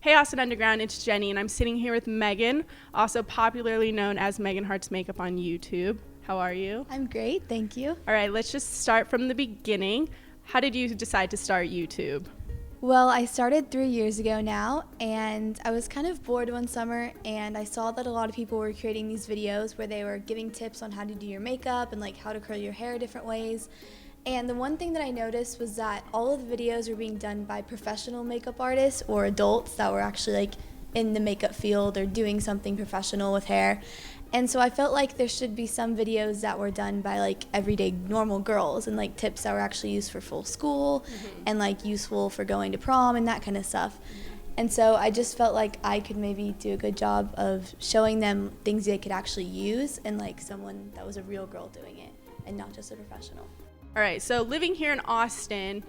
Hey Austin Underground, it's Jenny, and I'm sitting here with Megan, also popularly known as MeganHeartsMakeup on YouTube. How are you? I'm great, thank you. All right, let's just start from the beginning. How did you decide to start YouTube? Well, I started 3 years ago now, and I was kind of bored one summer, and I saw that a lot of people were creating these videos where they were giving tips on how to do your makeup and like how to curl your hair different ways. And the one thing that I noticed was that all of the videos were being done by professional makeup artists or adults that were actually like in the makeup field or doing something professional with hair. And so I felt like there should be some videos that were done by like everyday normal girls and like tips that were actually used for full school and like useful for going to prom and that kind of stuff. And so I just felt like I could maybe do a good job of showing them things they could actually use and like someone that was a real girl doing it and not just a professional. All right, so living here in Austin,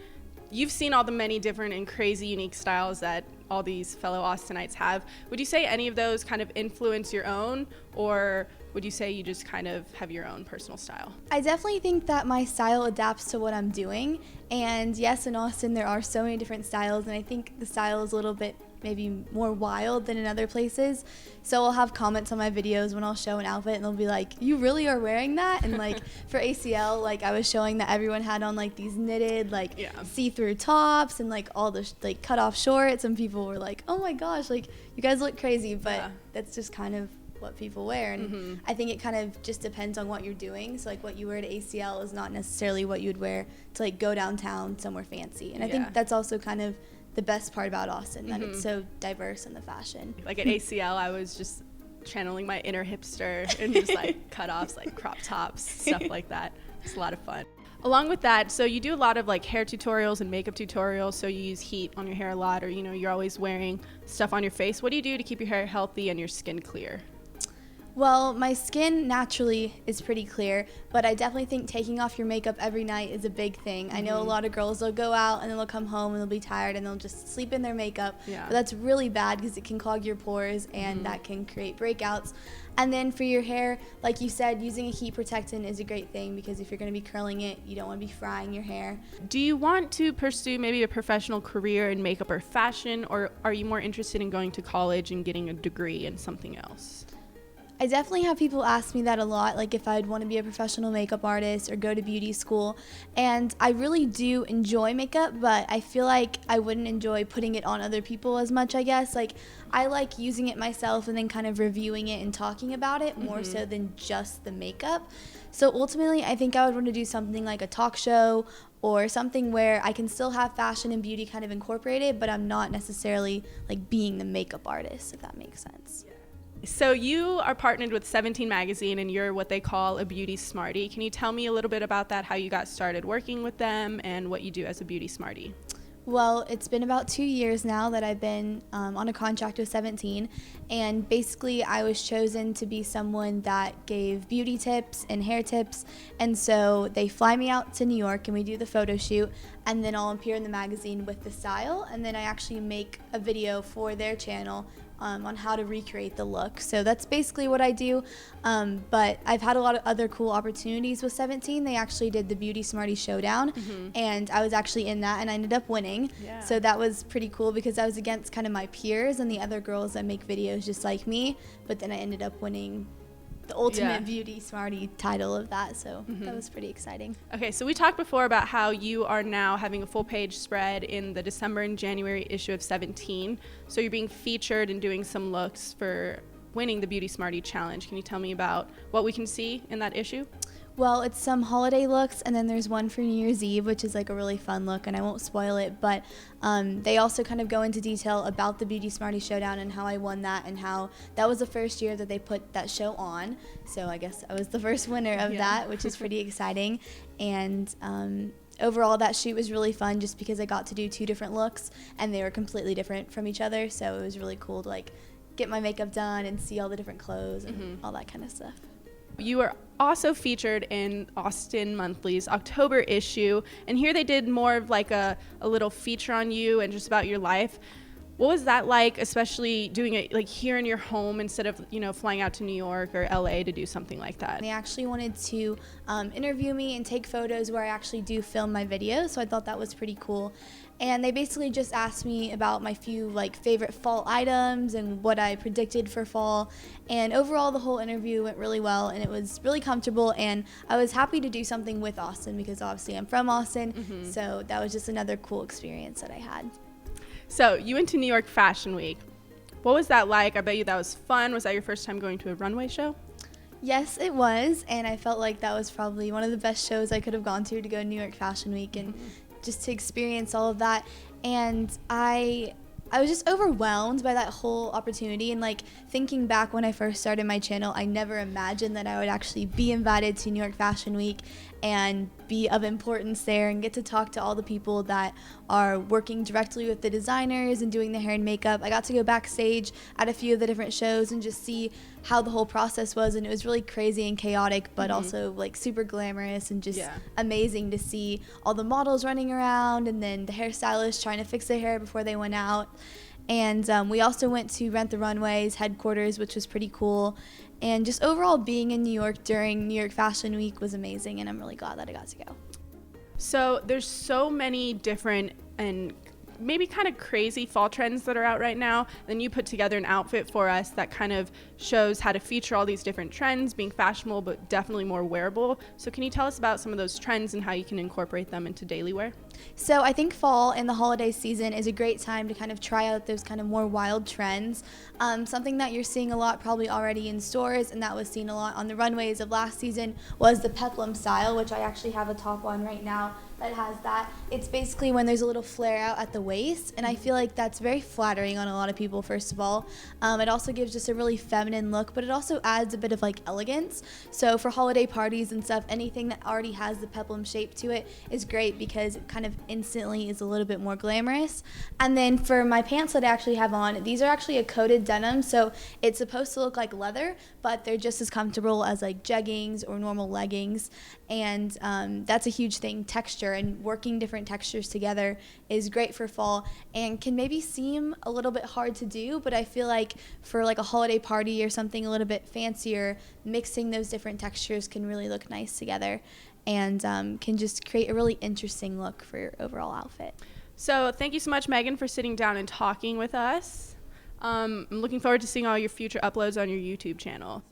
you've seen all the many different and crazy unique styles that all these fellow Austinites have. Would you say any of those kind of influence your own, or would you say you just kind of have your own personal style? I definitely think that my style adapts to what I'm doing. And yes, in Austin there are so many different styles, and I think the style is a little bit maybe more wild than in other places. So I'll have comments on my videos when I'll show an outfit and they'll be like, you really are wearing that? And like for ACL, like I was showing that everyone had on like these knitted like see-through tops and like all the like cut off shorts, and people were like, oh my gosh, like you guys look crazy, but that's just kind of what people wear. And I think it kind of just depends on what you're doing. So like what you wear to ACL is not necessarily what you would wear to like go downtown somewhere fancy. And I think that's also kind of the best part about Austin, that it's so diverse in the fashion. Like at ACL, I was just channeling my inner hipster and just like cutoffs, like crop tops, stuff like that. It's a lot of fun. Along with that, so you do a lot of like hair tutorials and makeup tutorials, so you use heat on your hair a lot, or you know, you're always wearing stuff on your face. What do you do to keep your hair healthy and your skin clear? Well, my skin naturally is pretty clear, but I definitely think taking off your makeup every night is a big thing. I know a lot of girls, they'll go out and then they'll come home and they'll be tired and they'll just sleep in their makeup. But that's really bad because it can clog your pores and that can create breakouts. And then for your hair, like you said, using a heat protectant is a great thing because if you're going to be curling it, you don't want to be frying your hair. Do you want to pursue maybe a professional career in makeup or fashion, or are you more interested in going to college and getting a degree in something else? I definitely have people ask me that a lot, like if I'd want to be a professional makeup artist or go to beauty school. And I really do enjoy makeup, but I feel like I wouldn't enjoy putting it on other people as much, I guess. Like I like using it myself and then kind of reviewing it and talking about it more so than just the makeup. So ultimately, I think I would want to do something like a talk show or something where I can still have fashion and beauty kind of incorporated, but I'm not necessarily like being the makeup artist, if that makes sense. So you are partnered with 17 Magazine and you're what they call a beauty smartie. Can you tell me a little bit about that, how you got started working with them and what you do as a beauty smartie? Well, it's been about 2 years now that I've been on a contract with 17, and basically I was chosen to be someone that gave beauty tips and hair tips, and so they fly me out to New York and we do the photo shoot, and then I'll appear in the magazine with the style, and then I actually make a video for their channel on how to recreate the look. So that's basically what I do, but I've had a lot of other cool opportunities with 17. They actually did the Beauty Smartie Showdown, and I was actually in that and I ended up winning. So that was pretty cool because I was against kind of my peers and the other girls that make videos just like me, but then I ended up winning the ultimate beauty smartie title of that, so that was pretty exciting. Okay, so we talked before about how you are now having a full page spread in the December and January issue of 17, so you're being featured and doing some looks for winning the Beauty Smartie Challenge. Can you tell me about what we can see in that issue? Well, it's some holiday looks, and then there's one for New Year's Eve, which is like a really fun look, and I won't spoil it, but they also kind of go into detail about the Beauty Smartie Showdown and how I won that, and how that was the first year that they put that show on, so I guess I was the first winner of that, which is pretty exciting. And overall, that shoot was really fun just because I got to do 2 different looks, and they were completely different from each other, so it was really cool to like get my makeup done and see all the different clothes and all that kind of stuff. You are also featured in Austin Monthly's October issue, and here they did more of like a little feature on you and just about your life. What was that like, especially doing it like here in your home instead of, flying out to New York or LA to do something like that? They actually wanted to interview me and take photos where I actually do film my videos, so I thought that was pretty cool. And they basically just asked me about my few favorite fall items and what I predicted for fall. And overall, the whole interview went really well, and it was really comfortable. And I was happy to do something with Austin because obviously I'm from Austin, so that was just another cool experience that I had. So you went to New York Fashion Week. What was that like? I bet you that was fun. Was that your first time going to a runway show? Yes, it was, and I felt like that was probably one of the best shows I could have gone to go to New York Fashion Week and just to experience all of that. And I was just overwhelmed by that whole opportunity, and thinking back when I first started my channel, I never imagined that I would actually be invited to New York Fashion Week and be of importance there and get to talk to all the people that are working directly with the designers and doing the hair and makeup. I got to go backstage at a few of the different shows and just see how the whole process was, and it was really crazy and chaotic, but also super glamorous and just amazing to see all the models running around and then the hairstylists trying to fix their hair before they went out. And we also went to Rent the Runway's headquarters, which was pretty cool. And just overall being in New York during New York Fashion Week was amazing, and I'm really glad that I got to go. So there's so many different and maybe kind of crazy fall trends that are out right now. Then you put together an outfit for us that kind of shows how to feature all these different trends, being fashionable but definitely more wearable. So can you tell us about some of those trends and how you can incorporate them into daily wear? So I think fall and the holiday season is a great time to kind of try out those kind of more wild trends. Something that you're seeing a lot probably already in stores, and that was seen a lot on the runways of last season, was the peplum style, which I actually have a top on right now that has that. It's basically when there's a little flare out at the waist, and I feel like that's very flattering on a lot of people, first of all. It also gives just a really feminine look, but it also adds a bit of elegance. So for holiday parties and stuff, anything that already has the peplum shape to it is great because it kind of instantly is a little bit more glamorous. And then for my pants that I actually have on, these are actually a coated denim, so it's supposed to look like leather, but they're just as comfortable as jeggings or normal leggings. And that's a huge thing. Texture and working different textures together is great for fall and can maybe seem a little bit hard to do, but I feel like for a holiday party or something a little bit fancier, mixing those different textures can really look nice together and can just create a really interesting look for your overall outfit. So thank you so much, Megan, for sitting down and talking with us. I'm looking forward to seeing all your future uploads on your YouTube channel.